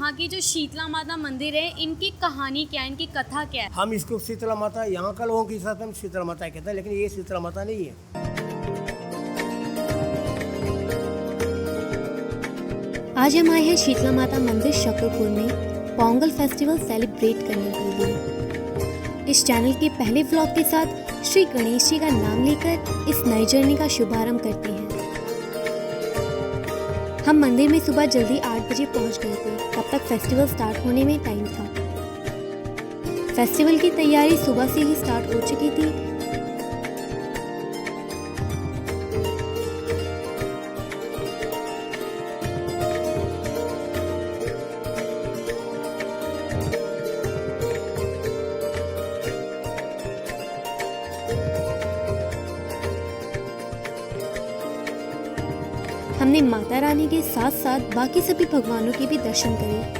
यहाँ की जो शीतला माता मंदिर है, इनकी कहानी क्या है, इनकी कथा क्या है? हम इसको शीतला माता, यहाँ का लोगों के हिसाब से हम शीतला माता कहते हैं, लेकिन ये शीतला माता नहीं है। आज हम आए हैं शीतला माता मंदिर शकरपुर में पोंगल फेस्टिवल सेलिब्रेट करने के लिए। इस चैनल के पहले व्लॉग के साथ श्री गणेश जी का नाम लेकर इस नई जर्नी का शुभारंभ करते हैं। हम मंदिर में सुबह जल्दी 8 बजे पहुंच गए थे, तब तक फेस्टिवल स्टार्ट होने में टाइम था। फेस्टिवल की तैयारी सुबह से ही स्टार्ट हो चुकी थी। हमने माता रानी के साथ साथ बाकी सभी भगवानों के भी दर्शन करे।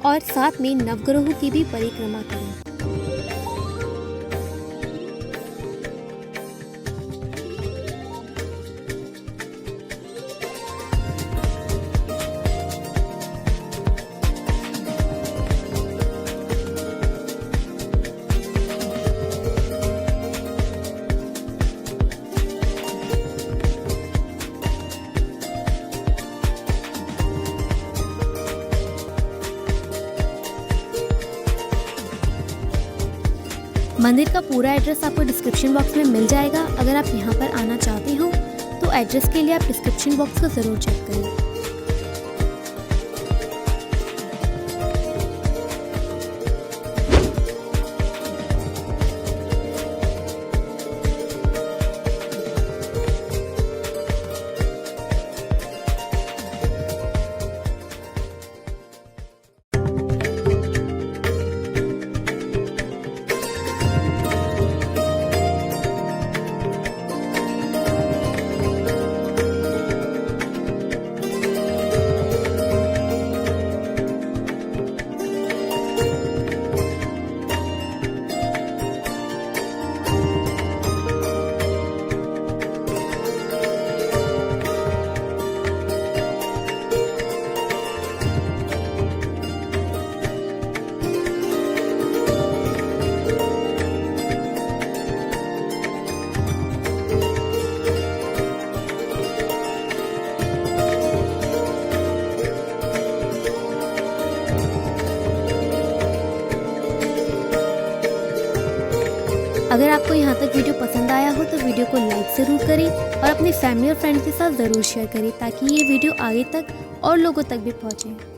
और साथ में नवग्रहों की भी परिक्रमा करें। मंदिर का पूरा एड्रेस आपको डिस्क्रिप्शन बॉक्स में मिल जाएगा। अगर आप यहाँ पर आना चाहते हो तो एड्रेस के लिए आप डिस्क्रिप्शन बॉक्स को ज़रूर चेक करें। अगर आपको यहाँ तक वीडियो पसंद आया हो तो वीडियो को लाइक ज़रूर करें और अपने फैमिली और फ्रेंड्स के साथ ज़रूर शेयर करें, ताकि ये वीडियो आगे तक और लोगों तक भी पहुँचे।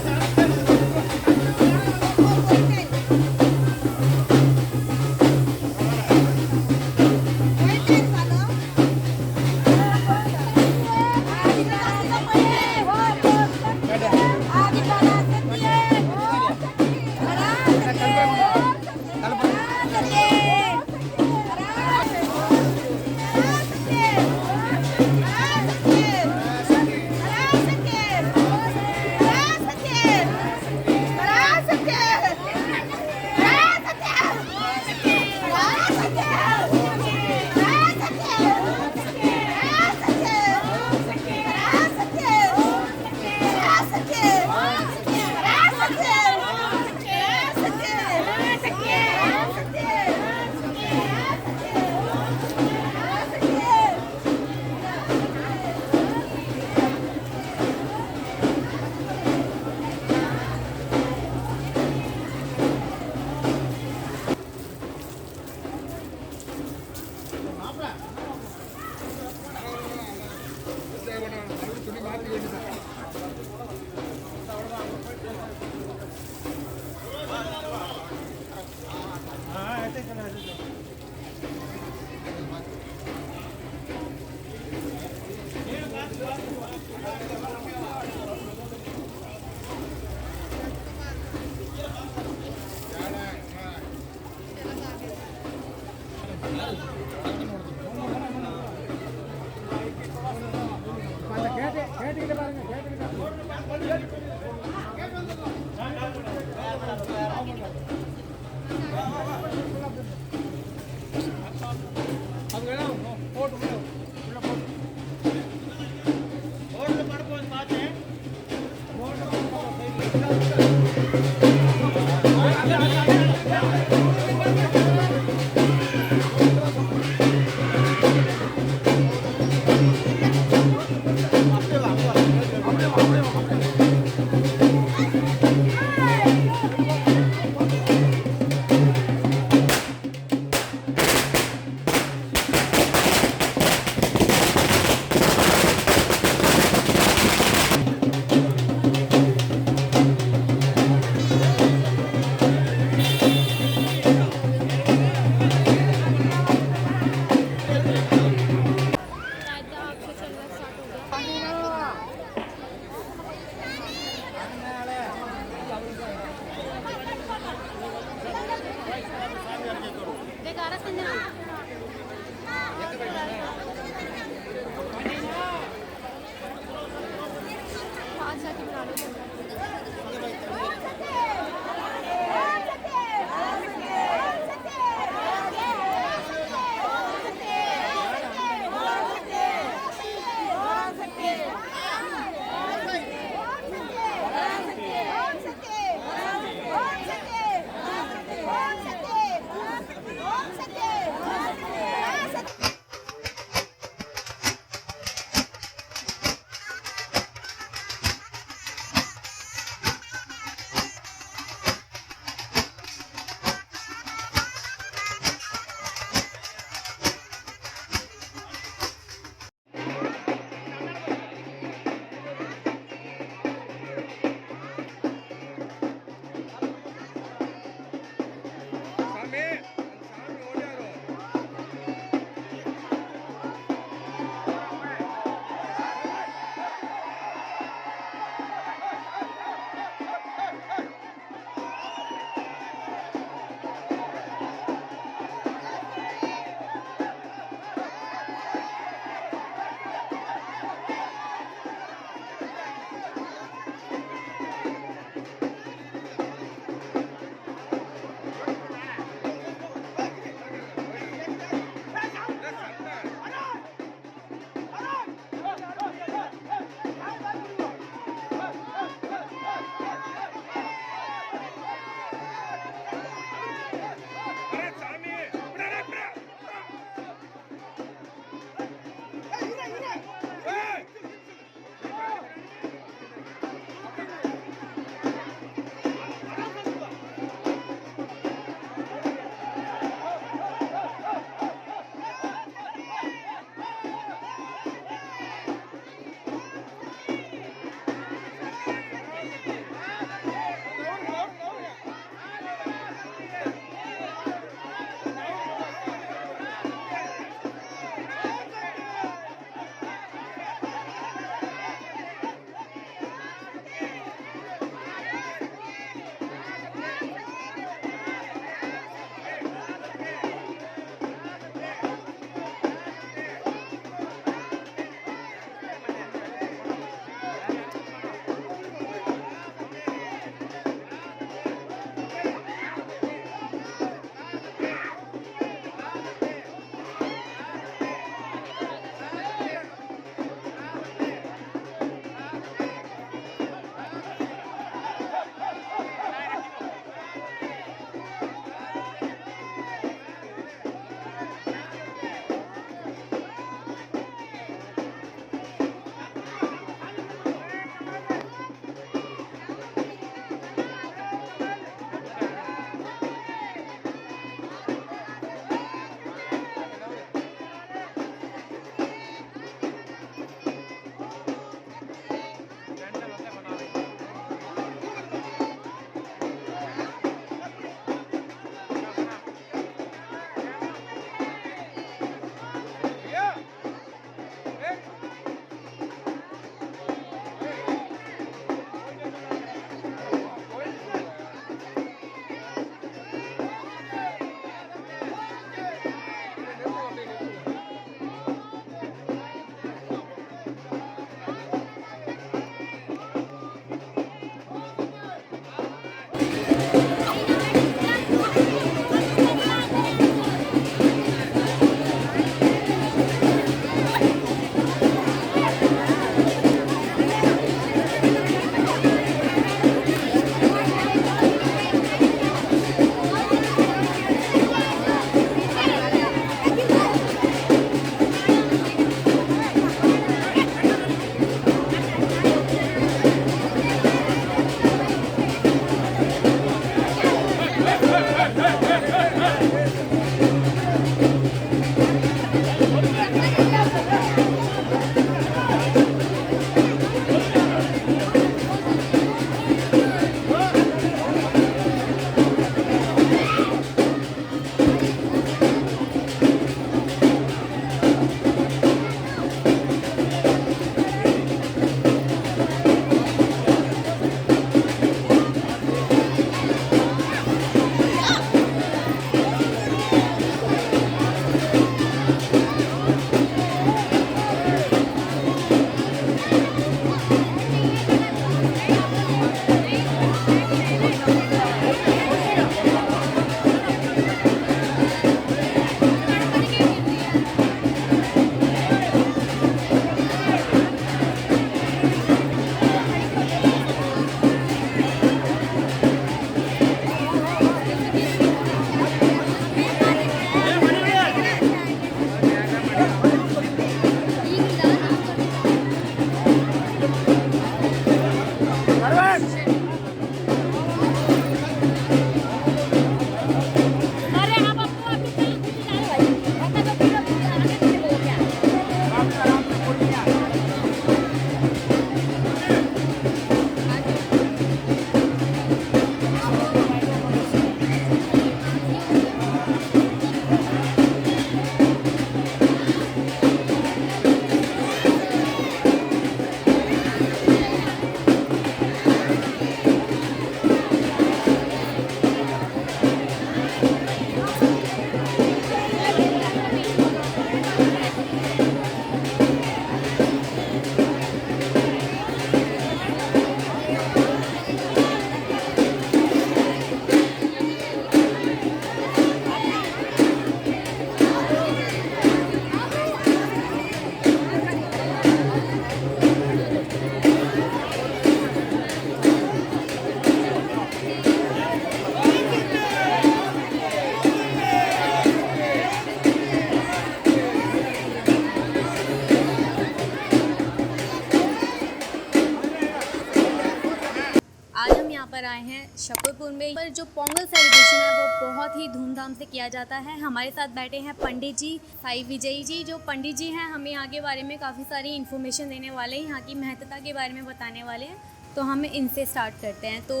आए हैं शकरपुर में, पर जो पोंगल सेलिब्रेशन है वो बहुत ही धूमधाम से किया जाता है। हमारे साथ बैठे हैं पंडित जी साई विजयी जी। जो पंडित जी हैं हमें यहाँ के बारे में काफ़ी सारी इन्फॉर्मेशन देने वाले हैं, यहाँ की महत्ता के बारे में बताने वाले हैं। तो हम इनसे स्टार्ट करते हैं। तो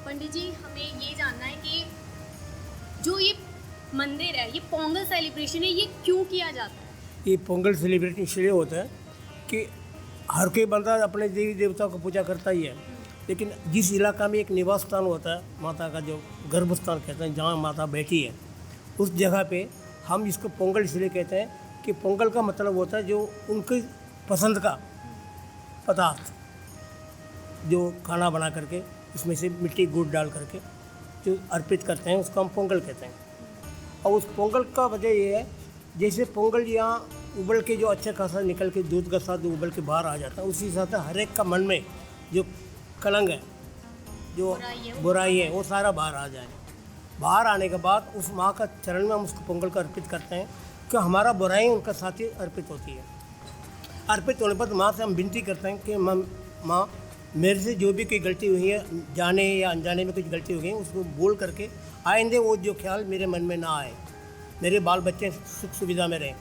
पंडित जी, हमें ये जानना है कि जो ये मंदिर है, ये पोंगल सेलिब्रेशन है, ये क्यों किया जाता है? ये पोंगल सेलिब्रेशन इसलिए होता है कि हर कोई बंदा अपने देवी देवताओं को पूजा करता ही है, लेकिन जिस इलाका में एक निवास स्थान होता है, माता का जो गर्भ स्थान कहते हैं, जहाँ माता बैठी है, उस जगह पे हम इसको पोंगल इसलिए कहते हैं कि पोंगल का मतलब होता है जो उनकी पसंद का पदार्थ, जो खाना बना करके उसमें से मिट्टी गुड़ डाल करके जो अर्पित करते हैं, उसको हम पोंगल कहते हैं। और उस पोंगल का वजह ये है, जैसे पोंगल यहाँ उबल के जो अच्छा खासा निकल के दूध का साथ उबल के बाहर आ जाता है, उसी हिसाब से हर एक का मन में जो कलंक है, जो बुराई है, वो सारा बाहर आ जाए। बाहर आने के बाद उस माँ का चरण में हम उसको पोंगल को अर्पित करते हैं कि हमारा बुराई उनका साथ ही अर्पित होती है। अर्पित होने पर माँ से हम विनती करते हैं कि माँ मेरे से जो भी कोई गलती हुई है, जाने या अनजाने में कुछ गलती हो गई, उसको बोल करके आइंदे वो जो ख्याल मेरे मन में ना आए, मेरे बाल बच्चे सुख सुविधा में रहें,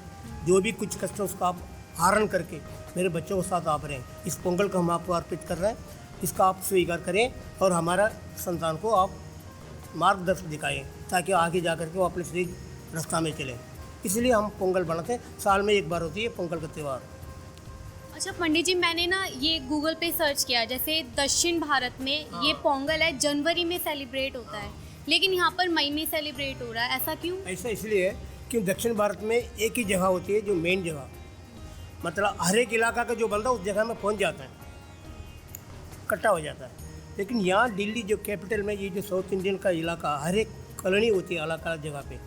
जो भी कुछ कष्ट है उसका आप हरण करके मेरे बच्चों के साथ आप रहें। इस पोंगल को हम आपको अर्पित कर रहे हैं, इसका आप स्वीकार करें और हमारा संतान को आप मार्गदर्शन दिखाएं ताकि आगे जा करके वो अपने सही रास्ता में चले। इसलिए हम पोंगल बनाते हैं। साल में एक बार होती है पोंगल का त्यौहार। अच्छा पंडित जी, मैंने ना ये गूगल पे सर्च किया, जैसे दक्षिण भारत में ये पोंगल है जनवरी में सेलिब्रेट होता है, लेकिन यहाँ पर मई में सेलिब्रेट हो रहा है, ऐसा क्यों? ऐसा इसलिए है कि दक्षिण भारत में एक ही जगह होती है जो मेन जगह, मतलब हर एक इलाका का जो बंदा उस जगह में पहुंच जाता है, इकट्ठा हो जाता है। लेकिन यहाँ दिल्ली जो कैपिटल में, ये जो साउथ इंडियन का इलाका, हर एक कॉलोनी होती है अलग अलग जगह पे।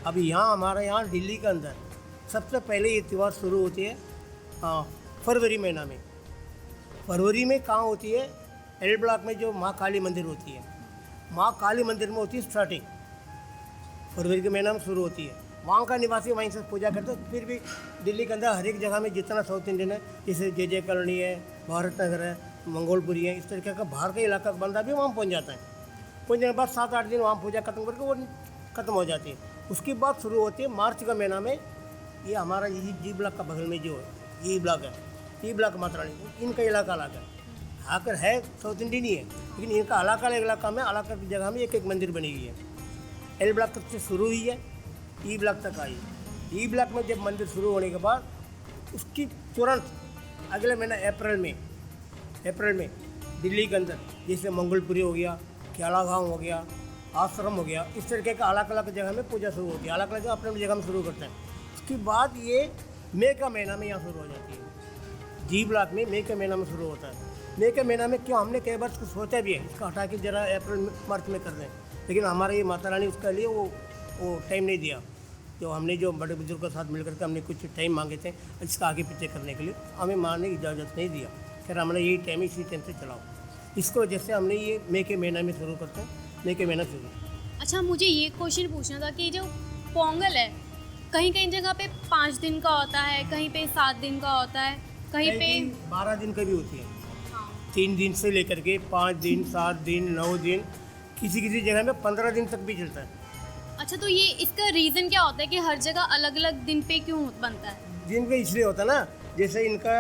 अब यहाँ हमारा यहाँ दिल्ली के अंदर सबसे पहले ये त्यौहार शुरू होती है फरवरी महीना में। फरवरी में कहाँ होती है? एल ब्लॉक में जो माँ काली मंदिर होती है, माँ काली मंदिर में होती है स्टार्टिंग, फरवरी के महीना में शुरू होती है। वहाँ का निवासी वहीं से पूजा करते हैं। फिर भी दिल्ली के अंदर हर एक जगह में जितना साउथ इंडियन है, जैसे जे कॉलोनी है, भारत नगर है, मंगोलपुरी है, इस तरीके का बाहर के इलाका का बंदा भी वहाँ पहुँच जाता है। पहुँचने के बाद 7-8 दिन वहाँ पूजा खत्म करके वो खत्म हो जाती है। उसके बाद शुरू होती है मार्च का महीना में। ये हमारा यही जी ब्लॉक का बगल में जो है ये ब्लॉक है, ये ब्लॉक माता रानी, इनका इलाका अलग है। आकर है साउथ इंडियन ही है, लेकिन इनका अलग अलग इलाका में अलग अलग जगह में एक एक मंदिर बनी हुई है। एल ब्लॉक तक से शुरू हुई है, ई ब्लॉक तक आई। ई ब्लॉक में जब मंदिर शुरू होने के बाद उसकी तुरंत अगले महीना अप्रैल में दिल्ली के अंदर जैसे मंगोलपुरी हो गया, क्याला गाँव हो गया, आश्रम हो गया, इस तरीके का अलग अलग जगह में पूजा शुरू होती है। अलग अलग अपने जगह में शुरू करते हैं। उसके बाद ये मई का महीना में यहाँ शुरू हो जाती है। जी ब्लॉक में मई के महीना में शुरू होता है। मई के महीना में क्यों, हमने कई बार उसको सोचा भी है इसका हटा के जरा अप्रैल मार्च में कर दें, लेकिन हमारे ये माता रानी उसके लिए वो टाइम नहीं दिया। जो हमने जो बड़े बुजुर्ग के साथ मिलकर के हमने कुछ टाइम मांगे थे इसका आगे पीछे करने के लिए, हमें माँ ने इजाज़त नहीं दिया। फिर हमने यही टाइम इसी टाइम से चलाओ, इसको वजह से हमने ये मई के महीना में शुरू करते हैं। मई के महीना शुरू। अच्छा, मुझे ये क्वेश्चन पूछना था कि जो पोंगल है, कहीं कहीं जगह पे 5 दिन का होता है, कहीं पे 7 दिन का होता है, कहीं पे 12 दिन का भी होती है। हाँ। 3 दिन से लेकर के 5 दिन, 7 दिन, 9 दिन, किसी किसी जगह में 15 दिन तक भी चलता है। अच्छा, तो ये इसका रीज़न क्या होता है कि हर जगह अलग अलग दिन पे क्यों बनता है? दिन का इसलिए होता है ना, जैसे इनका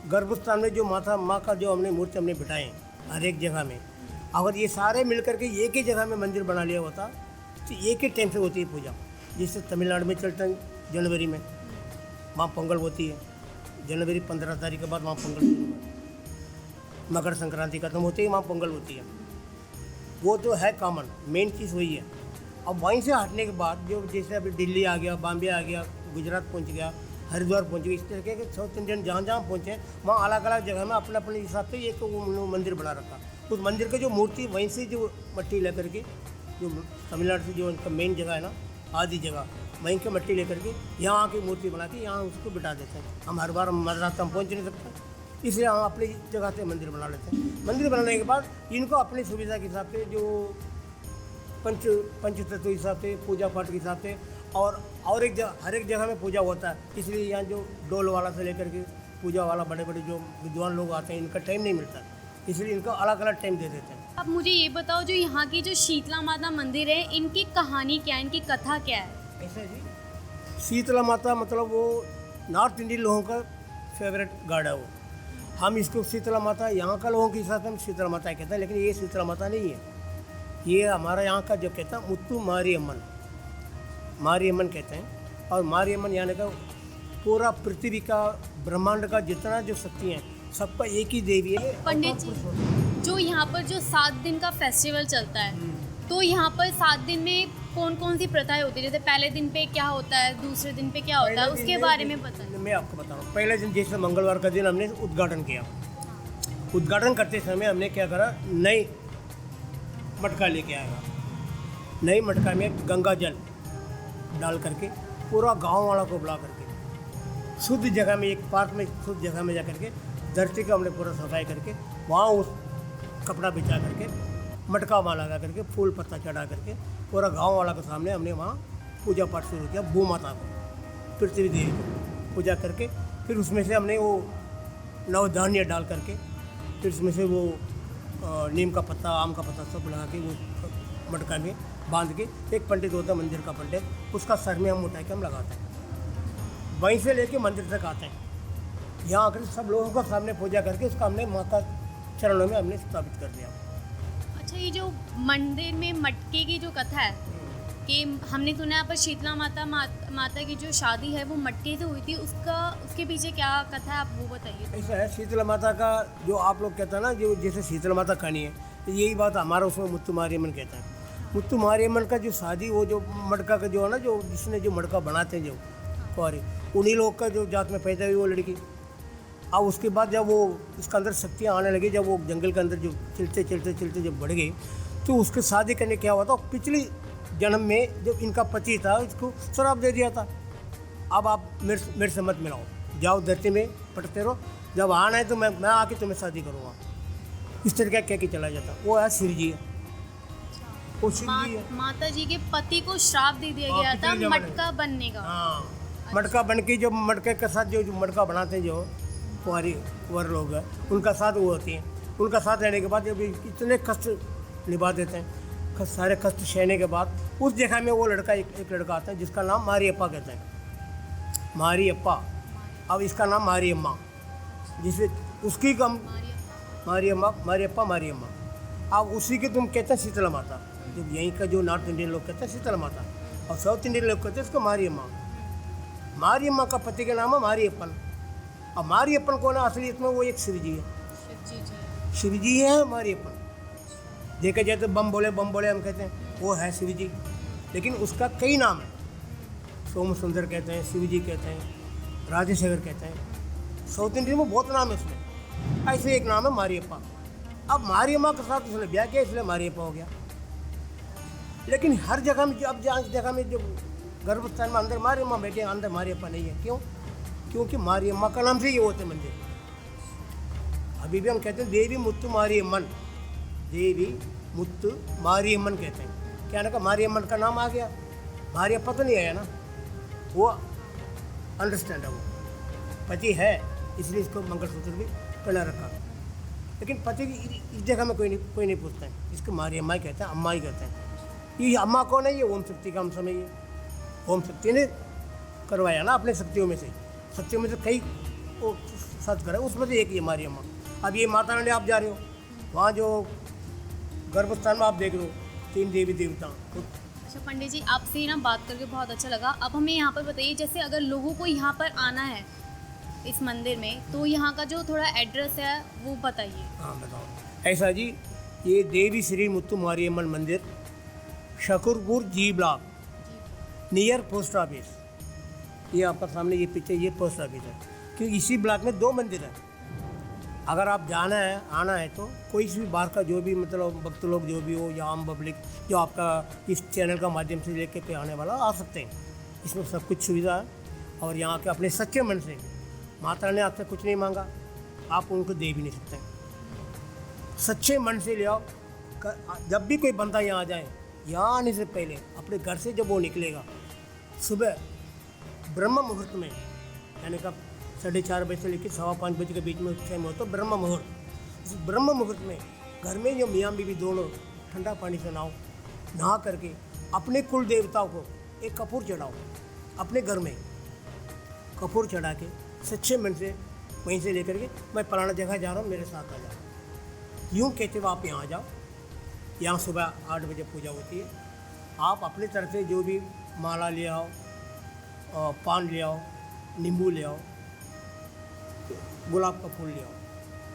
गर्भस्थान में जो माँ का जो हमने मूर्ति हमने बिठाए हर एक जगह में, अगर ये सारे मिलकर के एक ही जगह में मंदिर बना लिया होता तो एक ही टाइम से होती है पूजा। जैसे तमिलनाडु में चलता है जनवरी में वहाँ पोंगल होती है, जनवरी 15 तारीख के बाद वहाँ पोंगल शुरू होता है। मकर संक्रांति खत्म होती है, वहाँ पोंगल होती है। वो तो है कॉमन, मेन चीज़ वही है। अब वहीं से हटने के बाद जो जैसे अभी दिल्ली आ गया, बॉम्बे आ गया, गुजरात पहुँच गया, हरिद्वार पहुँच गया, इस तरीके के साउथ इंडियन जहाँ जहाँ पहुँचे वहाँ अलग अलग जगह में अपने अपने हिसाब से एक मंदिर बना रखा। उस मंदिर की जो मूर्ति वहीं से जो मट्टी लेकर के, जो तमिलनाडु से जो उनका मेन जगह है ना, आदि जगह, वहीं की मट्टी लेकर के यहाँ आके मूर्ति बना के यहाँ उसको बिठा देते हैं। हम हर बार रास्ता हम पहुँच नहीं सकते, इसलिए हम अपनी जगह से मंदिर बना लेते हैं। मंदिर बनाने के बाद इनको अपनी सुविधा के हिसाब से जो पंच तत्व हिसाब से, पूजा पाठ के हिसाब से, और एक जगह हर एक जगह में पूजा होता है। इसलिए यहाँ जो डोल वाला से लेकर के पूजा वाला बड़े बड़े जो विद्वान लोग आते हैं, इनका टाइम नहीं मिलता। इसलिए इनको अलग अलग टाइम दे देते हैं। अब मुझे ये बताओ, जो यहाँ की जो शीतला माता मंदिर है, इनकी कहानी क्या है, इनकी कथा क्या है? ऐसा जी, शीतला माता मतलब वो नॉर्थ इंडियन लोगों का फेवरेट गॉड है वो। हम इसको शीतला माता यहाँ का लोगों के हिसाब से हम शीतला माता कहते हैं, लेकिन ये शीतला माता नहीं है। ये हमारा यहाँ का जो कहता है मुत्तु मारियम्मन, मारियम्मन कहते हैं। और मारियम्मन यानी का पूरा पृथ्वी का ब्रह्मांड का जितना जो शक्ति है सबका एक ही देवी है। पंडित जी, जो यहाँ पर जो 7 दिन का फेस्टिवल चलता है, तो यहाँ पर 7 दिन में कौन कौन सी प्रथाएं होती है? जैसे पहले दिन पे क्या होता है, दूसरे दिन पे क्या होता है, उसके बारे में बताएं। मैं आपको बता रहा हूँ। पहले दिन जैसे मंगलवार का दिन हमने उद्घाटन किया। उद्घाटन करते समय हमने क्या करा, नई मटका लेके आया। नई मटका में गंगा जल डाल करके पूरा गांव वाला को बुला करके शुद्ध जगह में, एक पार्क में शुद्ध जगह में जा करके धरती का हमने पूरा सफाई करके वहाँ उस कपड़ा बिछा करके मटका वहाँ लगा करके फूल पत्ता चढ़ा करके पूरा गांव वाला के सामने हमने वहाँ पूजा पाठ शुरू किया। भू माता को, पृथ्वी देवी को पूजा करके फिर उसमें से हमने वो नवधान्य डाल करके फिर उसमें से वो नीम का पत्ता, आम का पत्ता सब लगा के वो मटका में बांध के, एक पंडित होता है मंदिर का पंडित, उसका सर में हम उठा के हम लगाते हैं। वहीं से लेके मंदिर तक आते हैं। यहाँ आकर सब लोगों को सामने पूजा करके उसका हमने माता चरणों में हमने स्थापित कर दिया। अच्छा, ये जो मंदिर में मटके की जो कथा है कि हमने सुना है यहाँ पर शीतला माता की जो शादी है वो मटके से हुई थी, उसके पीछे क्या कथा है, आप वो बताइए। ऐसा है, शीतला माता का जो आप लोग कहते हैं ना, जो जैसे शीतला माता कहानी है, तो यही बात हमारा उसमें मुत्तु मारियम्मन कहता है। मुत्तु मारियम्मन का जो शादी, वो जो मटका का जो है ना, जो जिसने जो मटका बनाते हैं जो कुंवारी, उन्हीं लोग का जो जात में पैदा हुई वो लड़की। अब उसके बाद जब वो उसके अंदर शक्तियाँ आने लगी, जब वो जंगल के अंदर जो चलते जब बढ़ गई, तो उसके शादी करने क्या हुआ था, पिछली जन्म में जो इनका पति था इसको शराब दे दिया था। अब आप मेरे से मत मिलाओ, जाओ धरती में पटते रहो, जब आना है तो मैं आके तुम्हें शादी करूँगा। इस तरह का कह के चला जाता। वो है शिव जी है, वो शिव जी है। माता जी के पति को श्राप दे दिया गया था मटका बनने का। हाँ, मटका बन के जो मटके के साथ जो मटका बनाते हैं जो कुंवारी वर लोग हैं, उनका साथ वो होती हैं। उनका साथ रहने के बाद जब इतने कष्ट निभा देते हैं, सारे कष्ट सहने के बाद उस जगह में वो लड़का एक लड़का आता है जिसका नाम मारियप्पा कहते हैं, मारियप्पा। अब इसका नाम मारियम्मा, जिसे उसकी कम मारियप्पा मारियम्मा। अब उसी के तुम कहते हैं शीतला माता। जो यहीं का जो नॉर्थ इंडियन लोग कहते हैं शीतला माता, और साउथ इंडियन लोग कहते हैं इसको मारियम्मा। मारियम्मा का पति का नाम है मारियप्पन। और मारियप्पन कौन है असलियत में? वो एक शिव जी है। शिव जी है मारियप्पन। देखा जाए तो बम बोले हम कहते हैं, वो है शिव जी, लेकिन उसका कई नाम है। सोम सुंदर कहते हैं, शिव जी कहते हैं, राजेशेखर कहते हैं। साउथ इंडियन में बहुत नाम है इसमें। ऐसे एक नाम है मारियप्पा। अब मारियम्मा के साथ उसने ब्याह किया, इसलिए मारियप्पा हो गया। लेकिन हर जगह में अब जगह में जो गर्भस्थान में अंदर मारियम्मा बैठे, अंदर मारियप्पा नहीं है। क्यों? क्योंकि मारियम्मा का नाम से ये होते मंदिर। अभी भी हम कहते हैं देवी मुत्तु मारियम्मन, देवी मुत्तु मारियम्मन कहते हैं। क्या ना का मारियम्मन का नाम आ गया, मारियप्पा तो नहीं आया ना। वो अंडरस्टैंड है, वो पति है इसलिए इसको मंगलसूत्र भी पहना रखा। लेकिन पति की इस जगह में कोई नहीं पूछता है, इसको मारियम्मा ही कहते हैं, अम्मा ही कहते हैं। ये अम्मा कौन है? ये ओम शक्ति का हम समझिए। ओम शक्ति ने करवाया ना अपने शक्तियों में से कई वो सच करे, उसमें से एक ये मारियम्मा। अब ये माता रानी आप जा रहे हो, वहाँ जो गर्भस्थान में आप देख रहे हो 3 देवी देवता। अच्छा पंडित जी, आपसे ना बात करके बहुत अच्छा लगा। अब हमें यहाँ पर बताइए, जैसे अगर लोगों को यहाँ पर आना है इस मंदिर में, तो यहाँ का जो थोड़ा एड्रेस है वो बताइए। हाँ बताओ। ऐसा जी, ये देवी श्री मुत्तु मारियम्मन मंदिर शकरपुर जी ब्लॉक नियर पोस्ट ऑफिस। ये आपका सामने ये पीछे ये पोस्ट ऑफिस है, क्योंकि इसी ब्लॉक में 2 मंदिर हैं। अगर आप जाना है आना है तो कोई भी बाहर का जो भी मतलब भक्त लोग जो भी हो या आम पब्लिक जो आपका इस चैनल का माध्यम से लेके पे आने वाला आ सकते हैं। इसमें सब कुछ सुविधा है। और यहाँ के अपने सच्चे मन से, माता ने आपसे कुछ नहीं मांगा, आप उनको दे भी नहीं सकते। सच्चे मन से ले आओ। जब भी कोई बंदा यहाँ आ जाए, यहाँ आने से पहले अपने घर से जब वो निकलेगा, सुबह ब्रह्म मुहूर्त में, यानी कि 4:30 बजे से लेकर 5:15 बजे के बीच में टाइम होता है ब्रह्म मुहूर्त। इस ब्रह्म मुहूर्त में घर में जो मियाँ बीवी दोनों ठंडा पानी से नहा करके अपने कुल देवताओं को एक कपूर चढ़ाओ। अपने घर में कपूर चढ़ा के सच्चे मन से वहीं से लेकर के मैं फलाना जगह जा रहा हूँ, मेरे साथ आ जाओ। यूँ कहते हुए आप यहाँ आ जाओ। यहाँ सुबह 8 बजे पूजा होती है। आप अपनी तरफ से जो भी माला ले आओ, पान ले आओ, नींबू ले आओ, गुलाब का फूल ले आओ,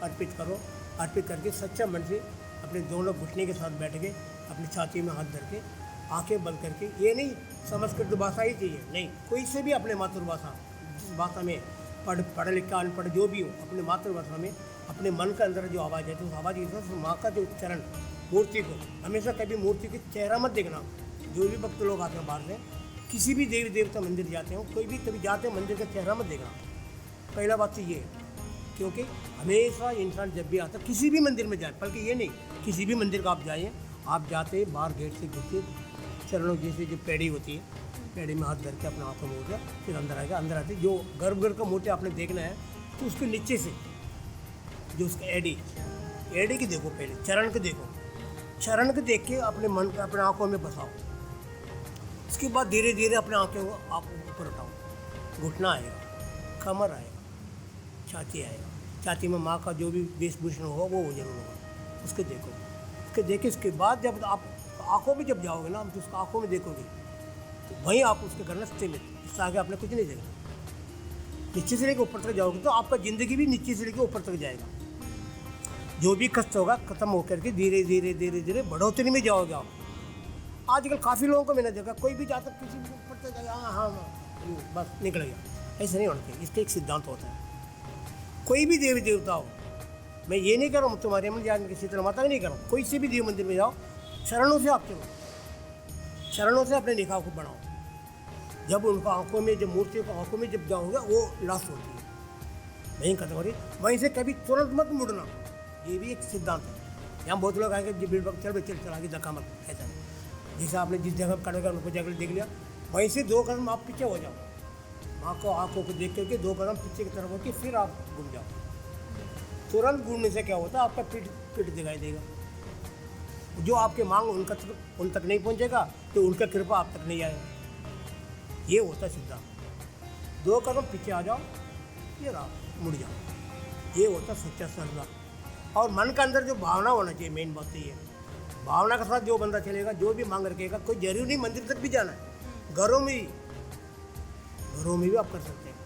अर्पित करो। अर्पित करके सच्चा मन से अपने दोनों घुटने के साथ बैठ के अपनी छाती में हाथ धर के आंखें बंद करके, ये नहीं संस्कृत भाषा ही चाहिए, नहीं, कोई से भी अपने मातृभाषा, जिस भाषा में पढ़ लिख का अनपढ़ जो भी हो, अपने मातृभाषा में अपने मन के अंदर जो आवाज़ है तो उस आवाज़ के साथ माँ का जो चरण, मूर्ति को हमेशा कभी मूर्ति के चेहरा मत देखना। जो भी भक्त लोग आते हैं बाहर से, किसी भी देवी देवता मंदिर जाते हो, कोई भी कभी जाते हैं मंदिर का चेहरा मत देखना। पहला बात तो ये है, क्योंकि हमेशा इंसान जब भी आता किसी भी मंदिर में जाए, बल्कि ये नहीं किसी भी मंदिर का आप जाइए, आप जाते बाहर गेट से घुसते चरणों जैसे जो पेड़ी होती है, पेड़ी में हाथ धर के अपना आँखों में हो गया, फिर अंदर आएगा। अंदर आते जो गर्भगृह का मूर्ति आपने देखना है तो उसके नीचे से जो उसका एडी की देखो, पहले चरण के देखो, चरण के देख के अपने मन को अपने आँखों में बसाओ। उसके बाद धीरे धीरे अपने आँखों को आप ऊपर उठाओ। घुटना आएगा, कमर आएगा, छाती आएगा। छाती में माँ का जो भी वेशभूषण होगा वो जरूर होगा, उसके देखो। उसके देखे इसके बाद जब आप आँखों में जब जाओगे ना, तो उसको आँखों में देखोगे तो वहीं आप उसके करना सीमित, इससे आगे आपने कुछ नहीं देखना। नीचे से लेकर ऊपर तक जाओगे तो आपका ज़िंदगी भी नीचे से लेकर ऊपर तक जाएगा। जो भी कष्ट होगा खत्म होकर के धीरे धीरे धीरे धीरे बढ़ोतरी में जाओगे आप। आजकल काफ़ी लोगों को मैंने देखा, कोई भी जाता किसी भी ऊपर तक जाएगा, हाँ बस निकल गया। ऐसा नहीं होना चाहिए। इसका एक सिद्धांत होता है, कोई भी देवी देवता हो, मैं ये नहीं कर रहा हूँ तुम्हारे मन जाने की शीतला माता का नहीं कर रहा हूँ, कोई से भी देव मंदिर में जाओ, चरणों से आप चलो, चरणों से अपने निकाह को बढ़ाओ। जब उनको आंखों में, जब मूर्ति को आंखों में जब जाओगे वो लास्ट होती है, वहीं खत्म हो रही, वहीं से कभी तुरंत मत मुड़ना। ये भी एक सिद्धांत है। यहाँ बहुत लोग आएंगे जी भीड़ चल आगे धक्का मत, ऐसा नहीं। जैसे आपने जिस जगह खड़े कर उनको जगह देख लिया, वहीं से 2 कदम आप पीछे हो जाओ, आँखों को देख करके 2 कदम पीछे की तरफ होकर फिर आप घूम जाओ। तुरंत घूमने से क्या होता है, आपका पीठ दिखाई देगा। जो आपके मांग उन तक नहीं पहुंचेगा तो उनका कृपा आप तक नहीं आएगा। ये होता है सिद्धांत। 2 कदम पीछे आ जाओ, फिर आप मुड़ जाओ। ये होता सच्चा श्रद्धा। और मन के अंदर जो भावना होना चाहिए, मेन बात ये है। भावना के साथ जो बंदा चलेगा, जो भी मांग रखेगा, कोई जरूरी नहीं मंदिर तक भी जाना है, घरों में भी आप कर सकते हैं।